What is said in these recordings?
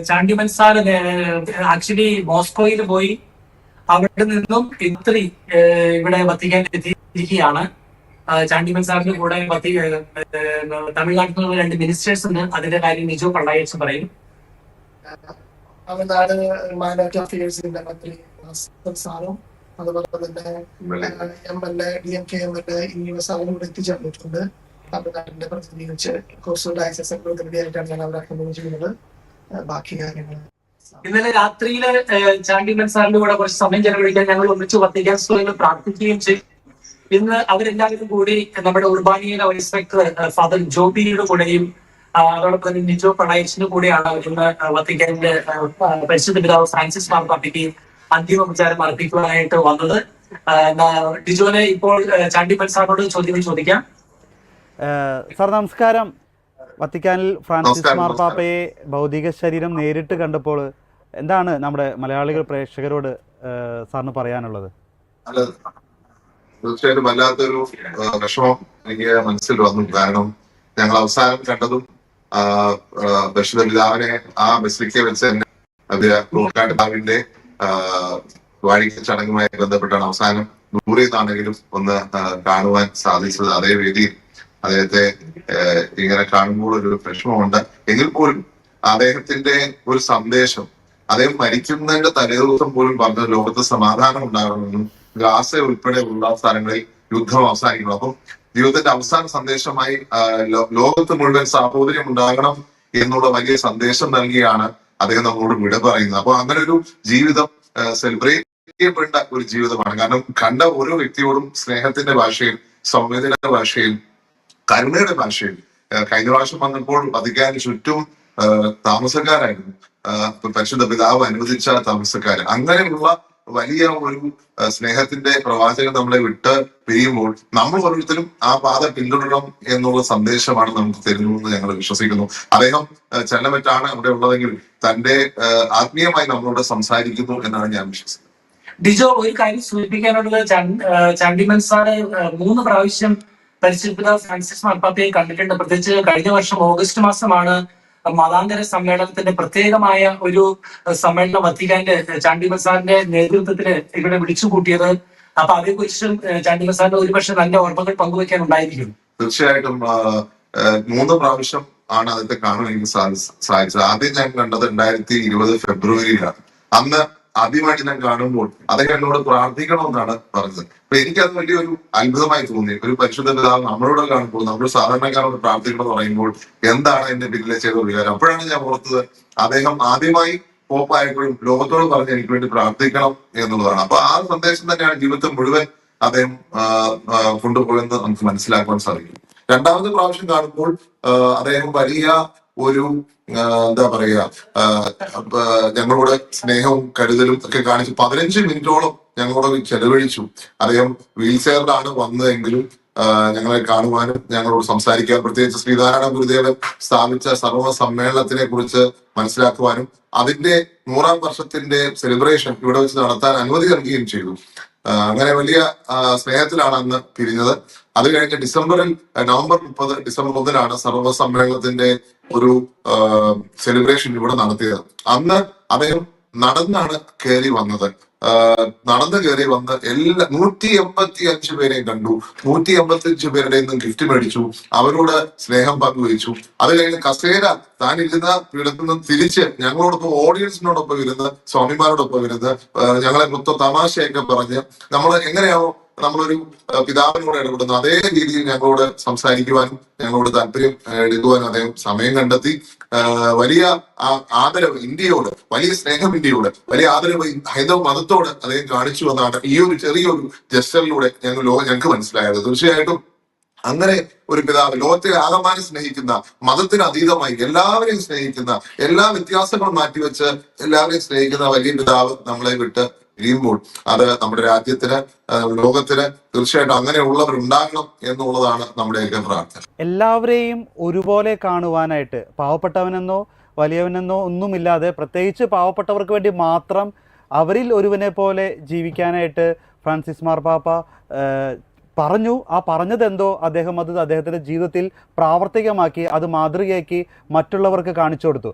Chandy Mansar actually മോസ്കോയിൽ പോയി അവിടെ നിന്നും ഇത്രി ഇവിടെ വത്തിക്കാൻ എത്തിയിരിക്കുകയാണ്. ചാണ്ടി മൻസാറിന്റെ കൂടെ തമിഴ്നാട്ടിൽ നിന്നുള്ള 2 മിനിസ്റ്റേഴ്സ് ഉണ്ട്. അതിന്റെ കാര്യം നിജോ പള്ളായച്ച് പറയും. തമിഴ്നാട് മൈനോറിറ്റി അഫയേഴ്സിന്റെ മന്ത്രി സാറും അതുപോലെ തന്നെ MLA DMK MLA എന്നിവ സാറും ഇവിടെ എത്തിച്ചേർന്നിട്ടുണ്ട്. തമിഴ്നാട്ടിന്റെ പ്രതിനിധീകരിച്ച് കോസ്റ്റൽ ഡയസസ് പ്രതിനിധിയായിട്ടാണ് ഞാൻ അവിടെ അഭിമുഖം ചെയ്യുന്നത്. ബാക്കി കാര്യങ്ങൾ ഇന്നലെ രാത്രിയില് ചാണ്ടി മൻസാറിന്റെ കൂടെ കുറച്ച് സമയം ചെലവഴിക്കാൻ ഞങ്ങൾ ഒന്നിച്ച് വത്തിക്കാൻ സ്കൂളിൽ പ്രാർത്ഥിക്കുകയും ചെയ്തു. ഇന്ന് അവരെല്ലാവരും കൂടി നമ്മുടെ ഉർബാനിയുടെ വൈസ് റെക്ടർ ഫാദർ ജോബിയുടെ കൂടെയും അതോടൊപ്പം തന്നെ നിജോ പണയച്ചിന്റെ കൂടെയാണ് ഇന്ന് വത്തിക്കാന്റെ പരിശുദ്ധ പിതാവ് ഫ്രാൻസിസ് മാർപ്പാപ്പയ്ക്ക് അന്തിമോപചാരം അർപ്പിക്കുവാനായിട്ട് വന്നത്. ഡിജോനെ ഇപ്പോൾ ചാണ്ടി മൻസാറിനോട് ചോദ്യങ്ങൾ ചോദിക്കാം. സാർ നമസ്കാരം. വത്തിക്കാനിൽ ഫ്രാൻസിസ് മാർപ്പാപ്പയെ ഭൗതിക ശരീരം നേരിട്ട് കണ്ടപ്പോൾ എന്താണ് നമ്മുടെ മലയാളികൾ പ്രേക്ഷകരോട് സാറിന് പറയാനുള്ളത്? തീർച്ചയായിട്ടും വല്ലാത്തൊരു വിഷമം എനിക്ക് മനസ്സിൽ വന്നു. കാരണം ഞങ്ങൾ അവസാനം കണ്ടതും പരിശുദ്ധ പിതാവിനെ ആ ബസിലിക്ക വെച്ച് തന്നെ പിതാവിന്റെ വാഴിക ചടങ്ങുമായി ബന്ധപ്പെട്ടാണ് അവസാനം ദൂരെ നിന്നാണെങ്കിലും ഒന്ന് കാണുവാൻ സാധിച്ചത്. അതേ വേദിയിൽ അദ്ദേഹത്തെ ഇങ്ങനെ കാണുമ്പോൾ ഒരു വിഷമമുണ്ട്. എങ്കിൽ പോലും അദ്ദേഹത്തിന്റെ ഒരു സന്ദേശം, അദ്ദേഹം മരിക്കുന്നതിന്റെ തലേദിവസം പോലും പറഞ്ഞ ലോകത്ത് സമാധാനം ഉണ്ടാകണമെന്നും ഗാസ ഉൾപ്പെടെയുള്ള സ്ഥലങ്ങളിൽ യുദ്ധം അവസാനിക്കണം. അപ്പം ജീവിതത്തിന്റെ അവസാന സന്ദേശമായി ലോകത്ത് മുഴുവൻ സാഹോദര്യം ഉണ്ടാകണം എന്നുള്ള വലിയ സന്ദേശം നൽകിയാണ് അദ്ദേഹം നമ്മളോട് വിട പറയുന്നത്. അപ്പൊ അങ്ങനെ ഒരു ജീവിതം സെലിബ്രേറ്റ് ചെയ്യപ്പെട്ട ഒരു ജീവിതമാണ്. കാരണം കണ്ട ഓരോ വ്യക്തിയോടും സ്നേഹത്തിന്റെ ഭാഷയിൽ, സംവേദനയുടെ ഭാഷയിൽ, കരുണയുടെ ഭാഷയിൽ. കഴിഞ്ഞ പ്രാവശ്യം വന്നപ്പോൾ വത്തിക്കാൻ ചുറ്റും താമസക്കാരായിരുന്നു, പരിശുദ്ധ പിതാവ് അനുവദിച്ച താമസക്കാര്. അങ്ങനെയുള്ള വലിയ ഒരു സ്നേഹത്തിന്റെ പ്രവാചകൻ നമ്മളെ വിട്ട് പിരിയുമ്പോൾ നമ്മൾ ഓരോരുത്തരും ആ പാത പിന്തുടരണം എന്നുള്ള സന്ദേശമാണ് നമുക്ക് തരുന്നതെന്ന് ഞങ്ങൾ വിശ്വസിക്കുന്നു. അദ്ദേഹം ചലനമറ്റാണ് അവിടെ ഉള്ളതെങ്കിൽ തന്റെ ആത്മീയമായി നമ്മളോട് സംസാരിക്കുന്നു എന്നാണ് ഞാൻ വിശ്വസിക്കുന്നത്. ഡിജോ, ഒരു കാര്യം സൂചിപ്പിക്കാനുള്ളത്, ചാണ്ടി മൻസാർ 3 പ്രാവശ്യം പരിശുദ്ധ പിതാവ് ഫ്രാൻസിസ് മാർപ്പാപ്പയെ കണ്ടിട്ടുണ്ട്. പ്രത്യേകിച്ച് കഴിഞ്ഞ വർഷം ഓഗസ്റ്റ് മാസമാണ് മതാന്തര സമ്മേളനത്തിന്റെ പ്രത്യേകമായ ഒരു സമ്മേളനം വത്തിക്കാന്റെ ചാണ്ടി മൻസാറിന്റെ നേതൃത്വത്തിൽ ഇവിടെ വിളിച്ചു കൂട്ടിയത്. അപ്പൊ അതേക്കുറിച്ചും ചാണ്ടി മൻസാറിന്റെ ഒരുപക്ഷെ നല്ല ഓർമ്മകൾ പങ്കുവെക്കാൻ ഉണ്ടായിരിക്കും. തീർച്ചയായിട്ടും 3 പ്രാവശ്യം ആണ് അതൊക്കെ കാണാൻ എനിക്ക് സാധിച്ചത്. ആദ്യം ഞാൻ കണ്ടത് 2020 ഫെബ്രുവരിയിലാണ്. അന്ന് ആദ്യമായിട്ട് ഞാൻ കാണുമ്പോൾ അദ്ദേഹം എന്നോട് പ്രാർത്ഥിക്കണമെന്നാണ് പറഞ്ഞത്. അപ്പൊ എനിക്കത് വലിയൊരു അത്ഭുതമായി തോന്നി. ഒരു പരിശുദ്ധ പിതാവ് നമ്മളോട് കാണുമ്പോൾ, നമ്മൾ സാധാരണക്കാരോട് പ്രാർത്ഥിക്കണം എന്ന് പറയുമ്പോൾ എന്താണ് എന്റെ പിന്നിലെ ചെയ്ത വികാരം. അപ്പോഴാണ് ഞാൻ ഓർത്തത് അദ്ദേഹം ആദ്യമായി പോപ്പായപ്പോഴും ലോകത്തോട് പറഞ്ഞ് എനിക്ക് വേണ്ടി പ്രാർത്ഥിക്കണം എന്നുള്ളതാണ്. അപ്പൊ ആ സന്ദേശം തന്നെയാണ് ജീവിതത്തിൽ മുഴുവൻ അദ്ദേഹം കൊണ്ടുപോയെന്ന് നമുക്ക് മനസ്സിലാക്കാൻ സാധിക്കും. 2ാമത്തെ പ്രാവശ്യം കാണുമ്പോൾ അദ്ദേഹം വലിയ ഒരു എന്താ പറയുക, ഞങ്ങളോട് സ്നേഹവും കരുതലും ഒക്കെ കാണിച്ച് 15 മിനിറ്റോളം ഞങ്ങളോട് ചെലവഴിച്ചു. അദ്ദേഹം വീൽ ചെയറിലാണ് വന്നതെങ്കിലും ഞങ്ങളെ കാണുവാനും ഞങ്ങളോട് സംസാരിക്കാൻ, പ്രത്യേകിച്ച് ശ്രീനാരായണ ഗുരുദേവൻ സ്ഥാപിച്ച സർവ്വ സമ്മേളനത്തിനെ കുറിച്ച് മനസ്സിലാക്കുവാനും അതിന്റെ 100ാം വർഷത്തിന്റെ സെലിബ്രേഷൻ ഇവിടെ വെച്ച് നടത്താൻ അനുമതി നൽകുകയും ചെയ്തു. അങ്ങനെ വലിയ സ്നേഹത്തിലാണ് അന്ന് പിരിഞ്ഞത്. അത് കഴിഞ്ഞ് നവംബർ 30 ഡിസംബർ 1 സർവ്വ സമ്മേളനത്തിന്റെ ഒരു സെലിബ്രേഷൻ ഇവിടെ നടത്തിയത്. അന്ന് അദ്ദേഹം നടന്നാണ് കയറി വന്നത്. നടന്നു കയറി വന്ന് 185 പേരെയും കണ്ടു. 185 പേരുടെ നിന്നും ഗിഫ്റ്റ് മേടിച്ചു, അവരോട് സ്നേഹം പങ്കുവച്ചു. അത് കഴിഞ്ഞ് കസേര താൻ ഇരുന്ന ഇടത്തു നിന്നും തിരിച്ച് ഞങ്ങളോടൊപ്പം ഓഡിയൻസിനോടൊപ്പം ഇരുന്ന്, സ്വാമിമാരോടൊപ്പം ഇരുന്ന് ഞങ്ങളെ മൊത്തം തമാശയൊക്കെ പറഞ്ഞ് നമ്മൾ എങ്ങനെയാണോ നമ്മളൊരു പിതാവിനോട് ഇടപെടുന്നു അതേ രീതിയിൽ ഞങ്ങളോട് സംസാരിക്കുവാനും ഞങ്ങളോട് താല്പര്യം എടുക്കുവാനും അദ്ദേഹം സമയം കണ്ടെത്തി. വലിയ ആദരവ് ഇന്ത്യയോട്, വലിയ സ്നേഹം ഇന്ത്യയോട്, വലിയ ആദരവ് ഹൈന്ദവ മതത്തോട് അദ്ദേഹം കാണിച്ചു എന്നാണ് ഈ ഒരു ചെറിയൊരു ജസ്റ്ററിലൂടെ ഞങ്ങൾക്ക് മനസ്സിലായത്. തീർച്ചയായിട്ടും അങ്ങനെ ഒരു പിതാവ്, ലോകത്തെ ആകമാനം സ്നേഹിക്കുന്ന, മതത്തിന് അതീതമായി എല്ലാവരെയും സ്നേഹിക്കുന്ന, എല്ലാ വ്യത്യാസങ്ങളും മാറ്റിവെച്ച് എല്ലാവരെയും സ്നേഹിക്കുന്ന വലിയ പിതാവ് നമ്മളെ വിട്ട് പിരിയുമ്പോൾ അത് നമ്മുടെ രാജ്യത്തിന്, ലോകത്തിന് തീർച്ചയായിട്ടും അങ്ങനെയുള്ളവരുണ്ടാകണം എന്നുള്ളതാണ് നമ്മുടെയൊക്കെ പ്രാർത്ഥന. എല്ലാവരെയും ഒരുപോലെ കാണുവാനായിട്ട്, പാവപ്പെട്ടവനെന്നോ വലിയവനെന്നോ ഒന്നുമില്ലാതെ പ്രത്യേകിച്ച് പാവപ്പെട്ടവർക്ക് വേണ്ടി മാത്രം അവരിൽ ഒരുവനെ പോലെ ജീവിക്കാനായിട്ട് ഫ്രാൻസിസ് മാർപ്പാപ്പ പറഞ്ഞു. ആ പറഞ്ഞതെന്തോ അദ്ദേഹം അത് അദ്ദേഹത്തിൻ്റെ ജീവിതത്തിൽ പ്രാവർത്തികമാക്കി, അത് മാതൃകയാക്കി മറ്റുള്ളവർക്ക് കാണിച്ചു കൊടുത്തു.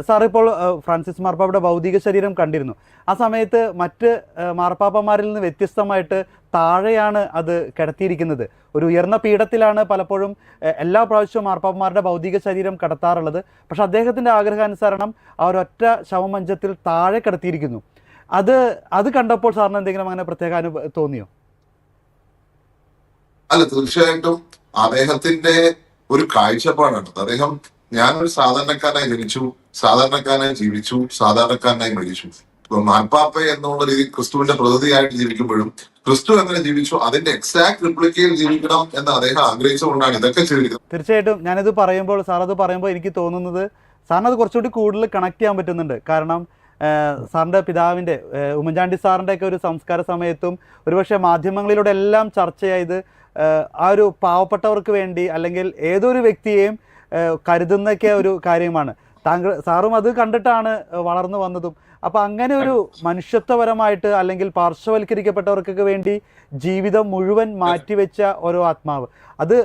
സാർ ഇപ്പോൾ ഫ്രാൻസിസ് മാർപ്പാപ്പയുടെ ഭൗതിക ശരീരം കണ്ടിരുന്നു. ആ സമയത്ത് മറ്റ് മാർപ്പാപ്പമാരിൽ നിന്ന് വ്യത്യസ്തമായിട്ട് താഴെയാണ് അത് കിടത്തിയിരിക്കുന്നത്. ഒരു ഉയർന്ന പീഠത്തിലാണ് പലപ്പോഴും എല്ലാ പ്രാവശ്യവും മാർപ്പാപ്പമാരുടെ ഭൗതിക ശരീരം കിടത്താറുള്ളത്. പക്ഷെ അദ്ദേഹത്തിൻ്റെ ആഗ്രഹാനുസരണം ആ ഒരൊറ്റ ശവമഞ്ചത്തിൽ താഴെ കിടത്തിയിരിക്കുന്നു. അത് കണ്ടപ്പോൾ സാറിന് എന്തെങ്കിലും അങ്ങനെ പ്രത്യേക തോന്നിയോ? അല്ല, തീർച്ചയായിട്ടും അദ്ദേഹത്തിന്റെ ഒരു കാഴ്ചപ്പാടാണ്. അദ്ദേഹം ഞാനൊരു സാധാരണക്കാരനായി ജനിച്ചു, സാധാരണക്കാരനായി ജീവിച്ചു, സാധാരണക്കാരനായി മരിച്ചു. ഇപ്പൊ മാർപ്പാപ്പ എന്നുള്ള രീതി ക്രിസ്തുവിന്റെ പ്രതിനിധിയായിട്ട് ജീവിക്കുമ്പോഴും ക്രിസ്തു എങ്ങനെ ജീവിച്ചു അതിന്റെ എക്സാക്ട് റിപ്ലിക്കയിൽ ജീവിക്കണം എന്ന് അദ്ദേഹം ആഗ്രഹിച്ചുകൊണ്ടാണ് ഇതൊക്കെ ചെയ്തിരിക്കുന്നത്. തീർച്ചയായിട്ടും ഞാനിത് പറയുമ്പോൾ, സാർ അത് പറയുമ്പോൾ എനിക്ക് തോന്നുന്നത് സാറിനത് കുറച്ചുകൂടി കൂടുതൽ കണക്ട് ചെയ്യാൻ പറ്റുന്നുണ്ട്. കാരണം സാറിൻ്റെ പിതാവിൻ്റെ ഉമ്മൻചാണ്ടി സാറിൻ്റെയൊക്കെ ഒരു സംസ്കാര സമയത്തും ഒരുപക്ഷെ മാധ്യമങ്ങളിലൂടെ എല്ലാം ചർച്ചയായത് ആ ഒരു പാവപ്പെട്ടവർക്ക് വേണ്ടി അല്ലെങ്കിൽ ഏതൊരു വ്യക്തിയെയും കരുതുന്നൊക്കെ ഒരു കാര്യമാണ്. സാറും അത് കണ്ടിട്ടാണ് വളർന്നു വന്നതും. അപ്പോൾ അങ്ങനെ ഒരു മനുഷ്യത്വപരമായിട്ട് അല്ലെങ്കിൽ പാർശ്വവൽക്കരിക്കപ്പെട്ടവർക്കൊക്കെ വേണ്ടി ജീവിതം മുഴുവൻ മാറ്റിവെച്ച ഓരോ ആത്മാവ്, അത്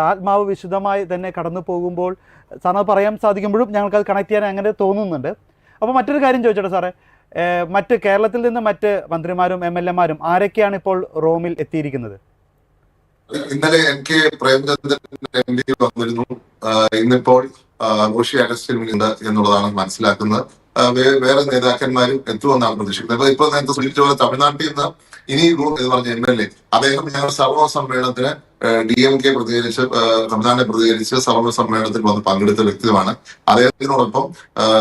ആത്മാവ് വിശുദ്ധമായി തന്നെ കടന്നു പോകുമ്പോൾ സാറിന് പറയാൻ സാധിക്കുമ്പോഴും ഞങ്ങൾക്കത് കണക്ട് ചെയ്യാൻ അങ്ങനെ തോന്നുന്നുണ്ട്. അപ്പോൾ മറ്റൊരു കാര്യം ചോദിച്ചോട്ടെ സാറേ, മറ്റ് കേരളത്തിൽ നിന്ന് മറ്റ് മന്ത്രിമാരും MLA മാരും ആരൊക്കെയാണ് ഇപ്പോൾ റോമിൽ എത്തിയിരിക്കുന്നത്? ഇന്നലെ MK പ്രേമചന്ദ്രൻ MD വന്നിരുന്നു. ഇന്നിപ്പോൾ റോഷി അഗസ്റ്റിൻ ഉണ്ട് എന്നുള്ളതാണ് മനസ്സിലാക്കുന്നത്. വേറെ നേതാക്കന്മാരും എത്തുമെന്നാണ് പ്രതീക്ഷിക്കുന്നത്. ഇപ്പൊ നേരത്തെ സൂചിപ്പിച്ച പോലെ തമിഴ്നാട്ടിൽ നിന്ന് ഇനി എന്ന് പറഞ്ഞ MLA അദ്ദേഹം ഞങ്ങൾ സർവ്വ സമ്മേളനത്തിന് DMK പ്രതികരിച്ച് തമിഴ്നാടിനെ പ്രതികരിച്ച് സർവ്വ സമ്മേളനത്തിൽ വന്ന് പങ്കെടുത്ത വ്യക്തിയാണ്. അദ്ദേഹത്തിനോടൊപ്പം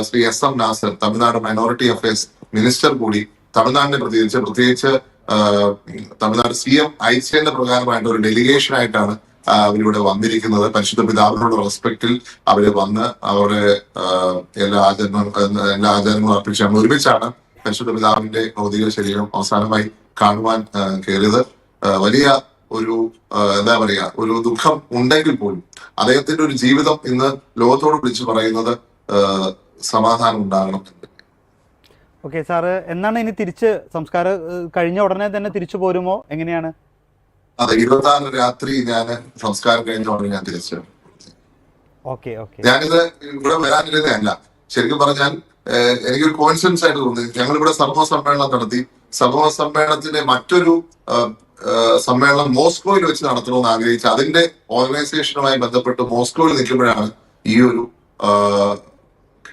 Shri SM Nasar Tamil Nadu minority affairs minister കൂടി തമിഴ്നാടിനെ പ്രതികരിച്ച് പ്രത്യേകിച്ച് തമിഴ്നാട് CM അയച്ചതിന്റെ പ്രകാരമായിട്ട് ഒരു ഡെലിഗേഷൻ ആയിട്ടാണ് അവരിവിടെ വന്നിരിക്കുന്നത്. പരിശുദ്ധ പിതാവിനോട് റെസ്പെക്റ്റിൽ അവര് വന്ന് അവരുടെ എല്ലാ ആചാരങ്ങളും അർപ്പിച്ച് നമ്മൾ ഒരുമിച്ചാണ് പരിശുദ്ധ പിതാവിന്റെ ഭൗതിക ശരീരം അവസാനമായി കാണുവാൻ കയറിയത്. വലിയ ഒരു എന്താ പറയാ ഒരു ദുഃഖം ഉണ്ടെങ്കിൽ പോലും അദ്ദേഹത്തിന്റെ ഒരു ജീവിതം ഇന്ന് ലോകത്തോട് വിളിച്ചു പറയുന്നത് സമാധാനം ഉണ്ടാകണം. ഓക്കെ സാറ്, എന്നാണ് ഇനി തിരിച്ച് സംസ്കാരം കഴിഞ്ഞ ഉടനെ തന്നെ തിരിച്ചു പോരുമോ, എങ്ങനെയാണ്? അതെ, 26 രാത്രി ഞാൻ സംസ്കാരം കഴിഞ്ഞ ഉടനെ ഞാൻ തിരിച്ചു. Okay okay. ഞാനിത് ഇവിടെ വരാനിരുന്നതല്ല, ശരിക്കും പറഞ്ഞാൽ എനിക്കൊരു കോയിൻസിഡൻസ് ആയിട്ട് തോന്നി. ഞങ്ങൾ ഇവിടെ സർവ്വ സമ്മേളനം നടത്തി. സർവ്വ സമ്മേളനത്തിന്റെ മറ്റൊരു സമ്മേളനം മോസ്കോയിൽ വെച്ച് നടത്തണമെന്ന് ആഗ്രഹിച്ച് അതിന്റെ ഓർഗനൈസേഷനുമായി ബന്ധപ്പെട്ട് മോസ്കോയിൽ നിൽക്കുമ്പോഴാണ് ഈ ഒരു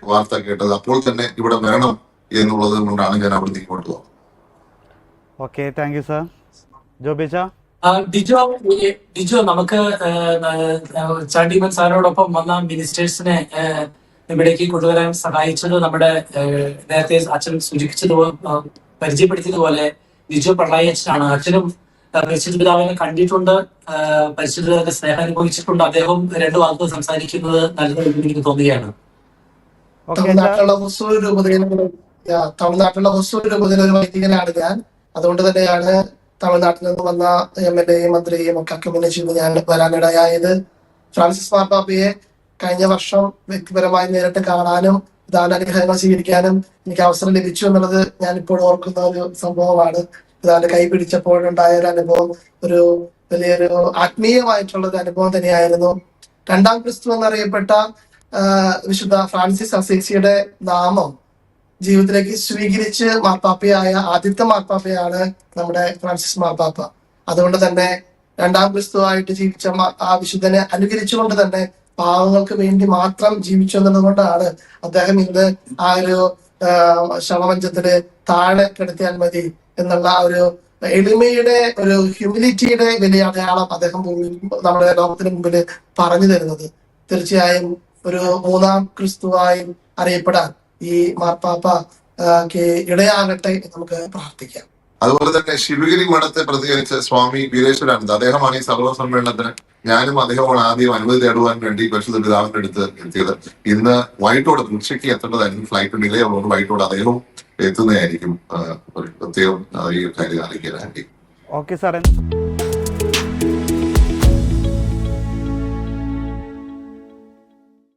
വാർത്ത കേട്ടത്. അപ്പോൾ തന്നെ ഇവിടെ വരണം എന്നുള്ളത് കൊണ്ടാണ് ഞാൻ അവിടെ ഇങ്ങോട്ട് പോകുന്നത്. Okay, thank you sir. ജോബിച്ച ഡിജോ നമുക്ക് ചാണ്ടിമൻ സാറിനോടൊപ്പം വന്ന മിനിസ്റ്റേഴ്സിനെ ഇവിടേക്ക് കൊണ്ടുവരാൻ സഹായിച്ചത് നമ്മുടെ നേരത്തെ അച്ഛൻ പരിചയപ്പെടുത്തിയതുപോലെ ഡിജോ പള്ളായി അച്ഛനാണ്. അച്ഛനും പരിശുദ്ധ പിതാവിനെ കണ്ടിട്ടുണ്ട്, പരിശുദ്ധ പിതാവിന്റെ സ്നേഹം അനുഭവിച്ചിട്ടുണ്ട്. അദ്ദേഹം 2 വാക്കുകൾ സംസാരിക്കുന്നത് നല്ലതെന്ന് എനിക്ക് തോന്നുകയാണ്. തമിഴ്നാട്ടിലുള്ള ഹൊസൂർ രൂപതയിലെ ഒരു വൈദികനാണ് ഞാൻ. അതുകൊണ്ട് തന്നെയാണ് തമിഴ്നാട്ടിൽ നിന്ന് വന്ന MLA മന്ത്രിയും ഒക്കെ അക്കമിനെ ചെയ്ത് ഞാൻ വരാനിടയായത്. ഫ്രാൻസിസ് മാർപ്പാപ്പയെ കഴിഞ്ഞ വർഷം വ്യക്തിപരമായി നേരിട്ട് കാണാനും പിതാവിന്റെ സ്വീകരിക്കാനും എനിക്ക് അവസരം ലഭിച്ചു എന്നുള്ളത് ഞാൻ ഇപ്പോൾ ഓർക്കുന്ന ഒരു സംഭവമാണ്. പിതാവിന്റെ കൈ പിടിച്ചപ്പോഴുണ്ടായ ഒരു അനുഭവം ഒരു വലിയൊരു ആത്മീയമായിട്ടുള്ള ഒരു അനുഭവം തന്നെയായിരുന്നു. 2ാം ക്രിസ്തു എന്നറിയപ്പെട്ട വിശുദ്ധ ഫ്രാൻസിസ് അസീസിയുടെ നാമം ജീവിതത്തിലേക്ക് സ്വീകരിച്ച് മാർപ്പാപ്പയായ ആദ്യത്തെ മാർപ്പാപ്പയാണ് നമ്മുടെ ഫ്രാൻസിസ് മാർപ്പാപ്പ. അതുകൊണ്ട് തന്നെ 2ാം ക്രിസ്തുവായിട്ട് ജീവിച്ച ആ വിശുദ്ധനെ അനുകരിച്ചുകൊണ്ട് തന്നെ പാവങ്ങൾക്ക് വേണ്ടി മാത്രം ജീവിച്ചു എന്നുള്ളത് കൊണ്ടാണ് അദ്ദേഹം ഇന്ന് ആ ഒരു ശവമഞ്ചത്തിന് താഴെ കിടത്തിയാൽ മതി എന്നുള്ള ഒരു എളിമയുടെ ഒരു ഹ്യൂമിലിറ്റിയുടെ വലിയ അടയാളം അദ്ദേഹം നമ്മുടെ ലോകത്തിന് മുമ്പിൽ പറഞ്ഞു തരുന്നത്. തീർച്ചയായും ഒരു 3ാം ക്രിസ്തുവായി അറിയപ്പെടാൻ ഈ മാർപ്പാപ്പ ഇടയാകട്ടെ നമുക്ക് പ്രാർത്ഥിക്കാം. അതുപോലെ തന്നെ ശിവഗിരി മഠത്തെ പ്രതികരിച്ച സ്വാമി വീരേശ്വരാനന്ദ അദ്ദേഹമാണ് ഈ സർവ്വ സമ്മേളനത്തിന് ഞാനും അദ്ദേഹമാണ് ആദ്യം അനുമതി തേടുവാൻ വേണ്ടി പരിശുദ്ധ പിതാവിന്റെ അടുത്ത് എത്തിയത്. ഇന്ന് വൈകിട്ടോടെ ഉച്ചയ്ക്ക് എത്തേണ്ടതായിരുന്നു, ഫ്ലൈറ്റ് ഡിലേ ഉള്ളതുകൊണ്ട് വൈകിട്ടോടെ അദ്ദേഹവും എത്തുന്നതായിരിക്കും. പ്രത്യേകം ഈ കാര്യം അറിയിക്കാനായിട്ട്. ഓക്കെ സാറേ.